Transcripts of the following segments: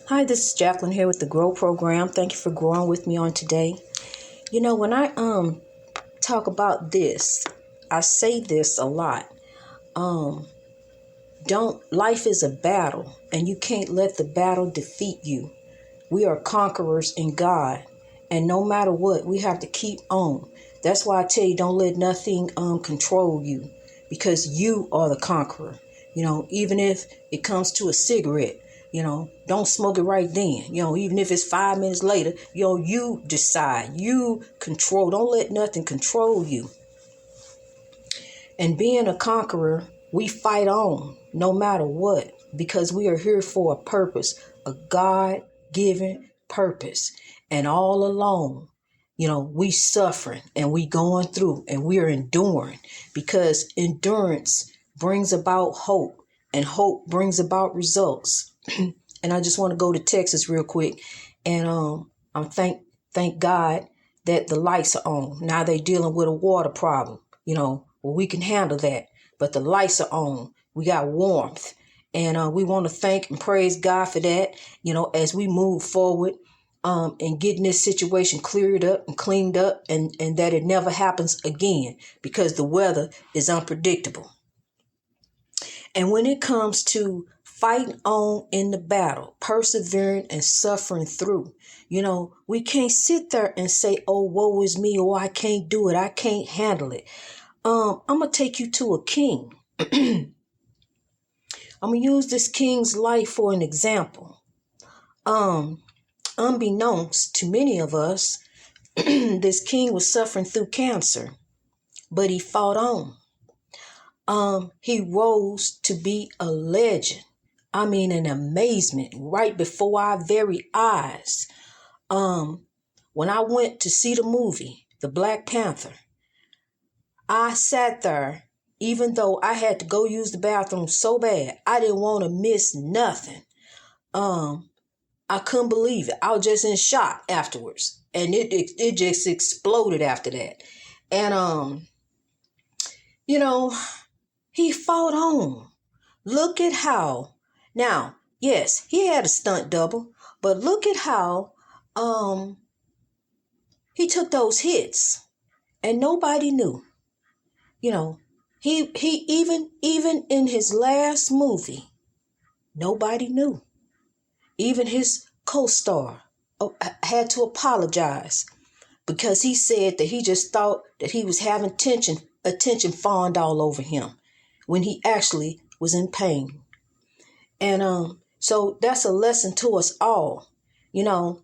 Hi, this is Jacqueline here with the GROW program. Thank you for growing with me on today. You know, when I talk about this, I say this a lot. Life is a battle, and you can't let the battle defeat you. We are conquerors in God, and no matter what, we have to keep on. That's why I tell you, don't let nothing control you, because you are the conqueror. You know, even if it comes to a cigarette, don't smoke it right then. Even if it's 5 minutes later, you decide, you control. Don't let nothing control you. And being a conqueror, we fight on no matter what, because we are here for a purpose, a God-given purpose. And all along, we suffering and we going through and we are enduring, because endurance brings about hope, and hope brings about results. And I just want to go to Texas real quick. And I'm thank God that the lights are on. Now they're dealing with a water problem. Well, we can handle that. But the lights are on. We got warmth. And we want to thank and praise God for that, as we move forward and getting this situation cleared up and cleaned up, and that it never happens again, because the weather is unpredictable. And when it comes to fighting on in the battle, persevering and suffering through, we can't sit there and say, oh, woe is me, or I can't do it, I can't handle it. I'm going to take you to a king. I'm going to use this king's life for an example. Unbeknownst to many of us, this king was suffering through cancer, but he fought on. He rose to be a legend. I mean, an amazement right before our very eyes. When I went to see the movie, The Black Panther, I sat there, even though I had to go use the bathroom so bad, I didn't want to miss nothing. I couldn't believe it. I was just in shock afterwards. And it just exploded after that. And, he fought on. Look at how. Now, yes, he had a stunt double, but look at how he took those hits and nobody knew. He even in his last movie, nobody knew. Even his co-star had to apologize, because he said that he just thought that he was having attention fawned all over him, when he actually was in pain. And so that's a lesson to us all, to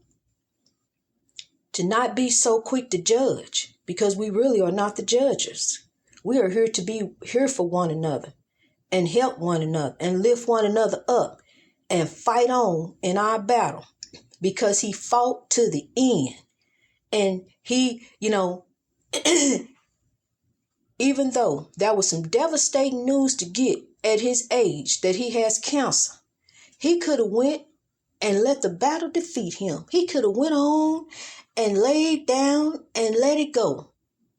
not be so quick to judge, because we really are not the judges. We are here to be here for one another and help one another and lift one another up and fight on in our battle, because he fought to the end. And he, even though that was some devastating news to get at his age, that he has cancer, he could have went and let the battle defeat him. He could have went on and laid down and let it go.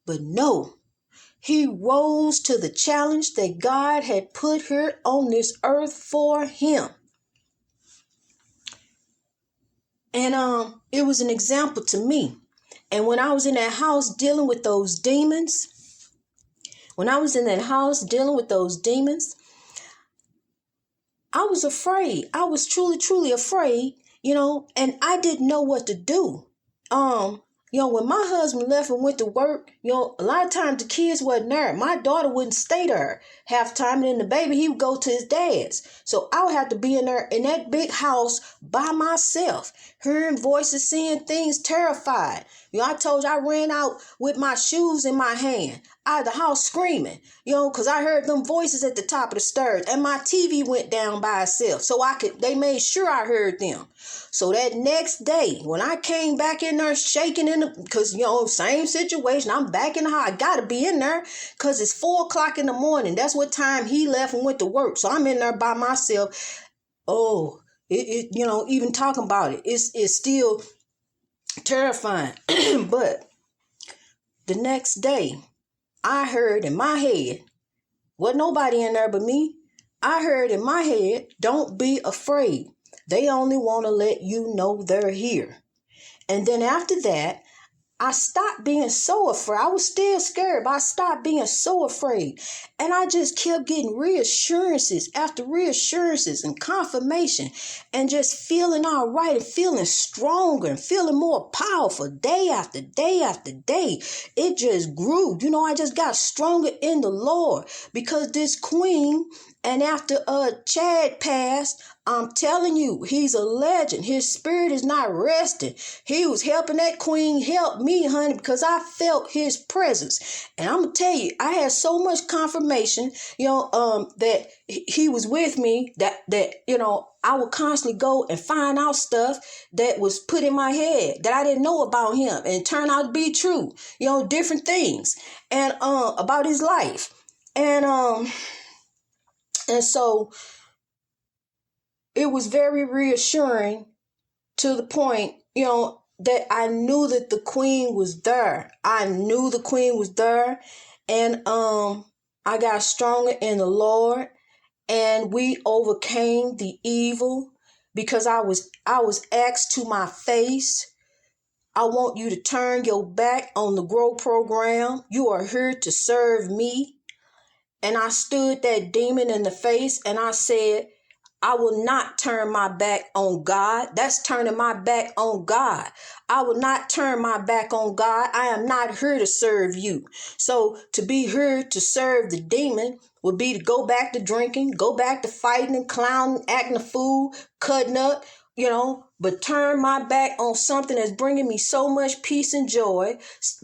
But no, he rose to the challenge that God had put here on this earth for him. And it was an example to me. And when I was in that house dealing with those demons, I was afraid. I was truly, truly afraid, and I didn't know what to do. When my husband left and went to work, a lot of times the kids wasn't there. My daughter wouldn't stay there half the time, and then the baby, he would go to his dad's. So I would have to be in there in that big house by myself, hearing voices, seeing things, terrified. I told you I ran out with my shoes in my hand out of the house screaming, because I heard them voices at the top of the stairs, and my TV went down by itself. So they made sure I heard them. So that next day, when I came back in there shaking because, same situation, I'm back in the house. I got to be in there because it's 4:00 in the morning. That's what time he left and went to work. So I'm in there by myself. Oh, even talking about it, it's still terrifying. But the next day, I heard in my head, wasn't nobody in there but me. I heard in my head, don't be afraid. They only want to let you know they're here. And then after that, I stopped being so afraid. I was still scared, but I stopped being so afraid. And I just kept getting reassurances after reassurances and confirmation and just feeling all right and feeling stronger and feeling more powerful day after day after day. It just grew. I just got stronger in the Lord because this queen, and after Chad passed, I'm telling you, he's a legend. His spirit is not resting. He was helping that queen help me, honey, because I felt his presence. And I'm going to tell you, I had so much confirmation, that he was with me that I would constantly go and find out stuff that was put in my head that I didn't know about him and it turned out to be true, different things and about his life. And so it was very reassuring to the point, that I knew that the queen was there. I knew the queen was there. And I got stronger in the Lord. And we overcame the evil because I was asked to my face, I want you to turn your back on the GROW program. You are here to serve me. And I stood that demon in the face and I said, I will not turn my back on God. That's turning my back on God. I will not turn my back on God. I am not here to serve you. So to be here to serve the demon would be to go back to drinking, go back to fighting and clowning, acting a fool, cutting up, but turn my back on something that's bringing me so much peace and joy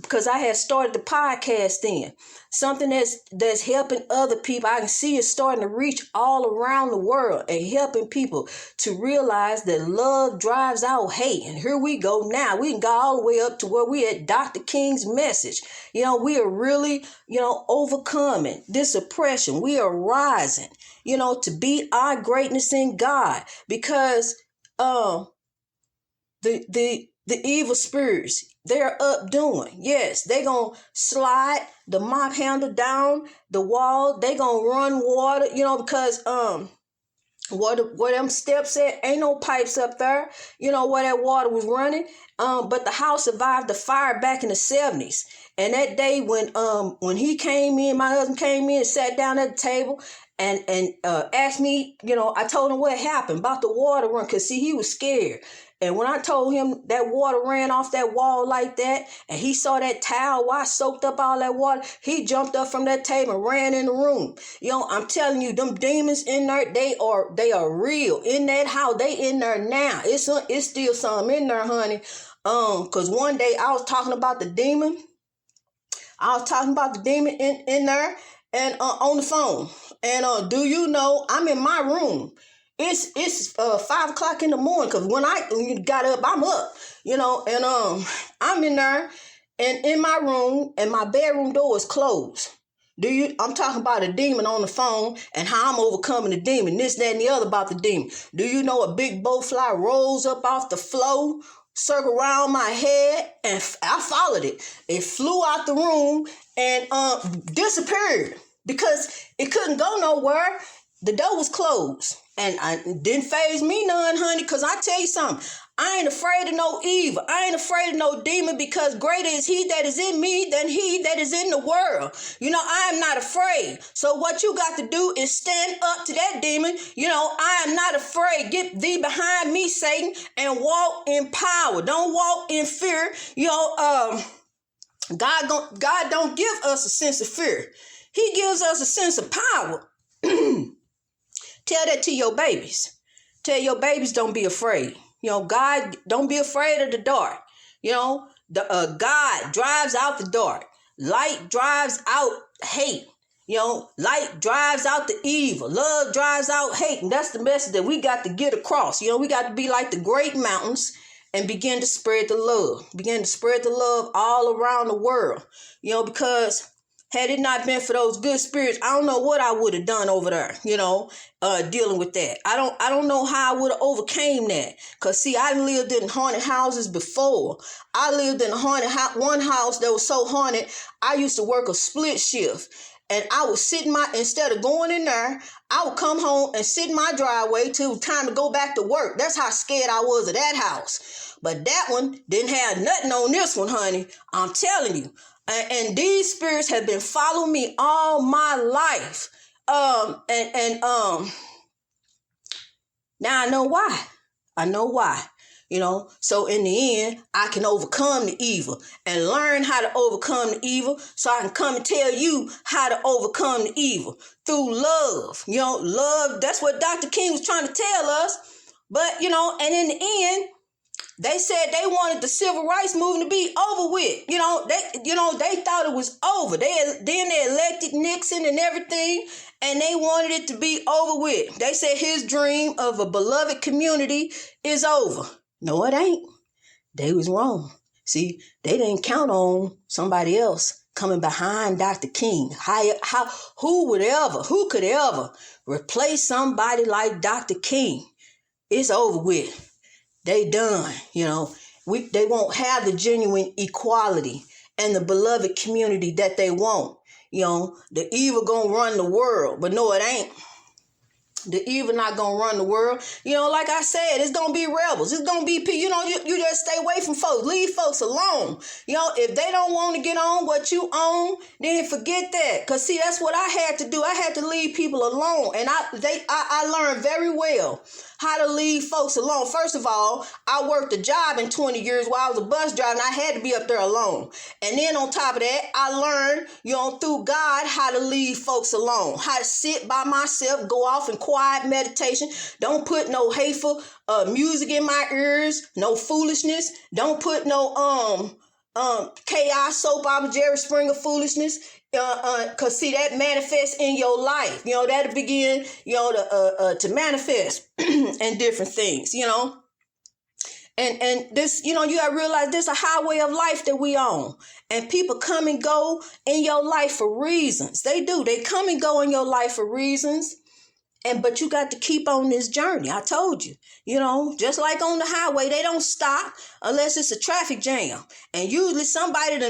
because I had started the podcast then. Something that's helping other people. I can see it starting to reach all around the world and helping people to realize that love drives out hate. And here we go now. We can go all the way up to where we at Dr. King's message. We are really, overcoming this oppression. We are rising, to be our greatness in God because the evil spirits, they're up doing. Yes, they gonna slide the mop handle down the wall. They gonna run water, because where them steps at, ain't no pipes up there, where that water was running. But the house survived the fire back in the 70s. And that day when he came in, my husband came in and sat down at the table and asked me, I told him what happened about the water run, because see, he was scared. And when I told him that water ran off that wall like that, and he saw that towel wash soaked up all that water, he jumped up from that table and ran in the room. I'm telling you, them demons in there, they are real. In that house, they in there now. It's still something in there, honey. Because one day I was talking about the demon. In there and on the phone. And do you know, I'm in my room. It's 5 o'clock in the morning because when I got up, I'm up, and I'm in there and in my room and my bedroom door is closed. I'm talking about a demon on the phone and how I'm overcoming the demon, this, that, and the other about the demon. Do you know a big bowfly rolls up off the floor, circle around my head, and I followed it. It flew out the room and disappeared because it couldn't go nowhere. The door was closed. And it didn't faze me none, honey, because I tell you something. I ain't afraid of no evil. I ain't afraid of no demon because greater is he that is in me than he that is in the world. I am not afraid. So what you got to do is stand up to that demon. I am not afraid. Get thee behind me, Satan, and walk in power. Don't walk in fear. God don't give us a sense of fear. He gives us a sense of power. Tell that to your babies. Tell your babies don't be afraid. God, don't be afraid of the dark. God drives out the dark. Light drives out hate. Light drives out the evil. Love drives out hate. And that's the message that we got to get across. We got to be like the great mountains and begin to spread the love. Begin to spread the love all around the world. Because had it not been for those good spirits, I don't know what I would have done over there, dealing with that. I don't know how I would have overcame that. Because, see, I lived in haunted houses before. I lived in one house that was so haunted, I used to work a split shift. and I would instead of going in there, I would come home and sit in my driveway till time to go back to work. That's how scared I was of that house. But that one didn't have nothing on this one, honey. I'm telling you. And these spirits have been following me all my life. Now I know why. So in the end, I can overcome the evil and learn how to overcome the evil, so I can come and tell you how to overcome the evil through love. Love, that's what Dr. King was trying to tell us. But, and in the end, they said they wanted the civil rights movement to be over with. They thought it was over. Then they elected Nixon and everything, and they wanted it to be over with. They said his dream of a beloved community is over. No, it ain't. They was wrong. See, they didn't count on somebody else coming behind Dr. King. Who could ever replace somebody like Dr. King? It's over with. They done, they won't have the genuine equality and the beloved community that they want. The evil gonna run the world, but no, it ain't. The evil not gonna run the world. Like I said, it's gonna be rebels. It's gonna be people. You just stay away from folks. Leave folks alone. If they don't want to get on what you own, then forget that. Cause see, that's what I had to do. I had to leave people alone, and I learned very well how to leave folks alone. First of all, I worked a job in 20 years while I was a bus driver, and I had to be up there alone. And then on top of that, I learned, through God, how to leave folks alone, how to sit by myself, go off in quiet meditation. Don't put no hateful music in my ears, no foolishness. Don't put no chaos, soap opera, Jerry Springer foolishness. Cause see, that manifests in your life. That'll begin, to manifest and different things, And this, you gotta realize this is a highway of life that we on. And people come and go in your life for reasons. They do. They come and go in your life for reasons. But you got to keep on this journey. I told you, just like on the highway, they don't stop unless it's a traffic jam. And usually somebody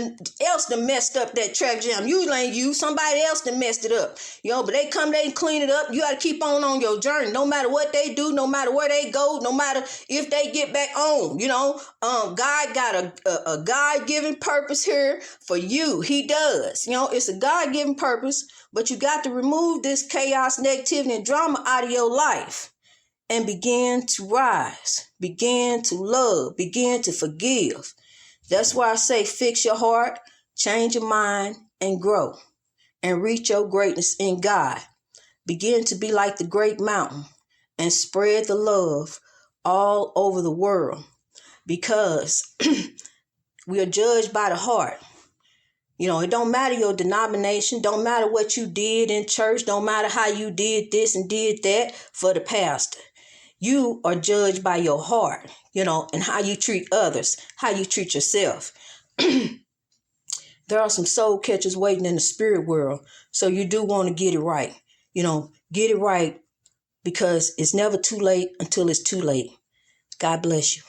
else done messed up that traffic jam. Usually ain't you, somebody else done messed it up. But they come, they clean it up. You got to keep on your journey, no matter what they do, no matter where they go, no matter if they get back on. God got a God-given purpose here for you. He does. It's a God-given purpose. But you got to remove this chaos, negativity, and drama out of your life and begin to rise, begin to love, begin to forgive. That's why I say fix your heart, change your mind, and grow and reach your greatness in God. Begin to be like the great mountain and spread the love all over the world, because we are judged by the heart. It don't matter your denomination, don't matter what you did in church, don't matter how you did this and did that for the pastor. You are judged by your heart, and how you treat others, how you treat yourself. There are some soul catchers waiting in the spirit world, so you do want to get it right. Get it right, because it's never too late until it's too late. God bless you.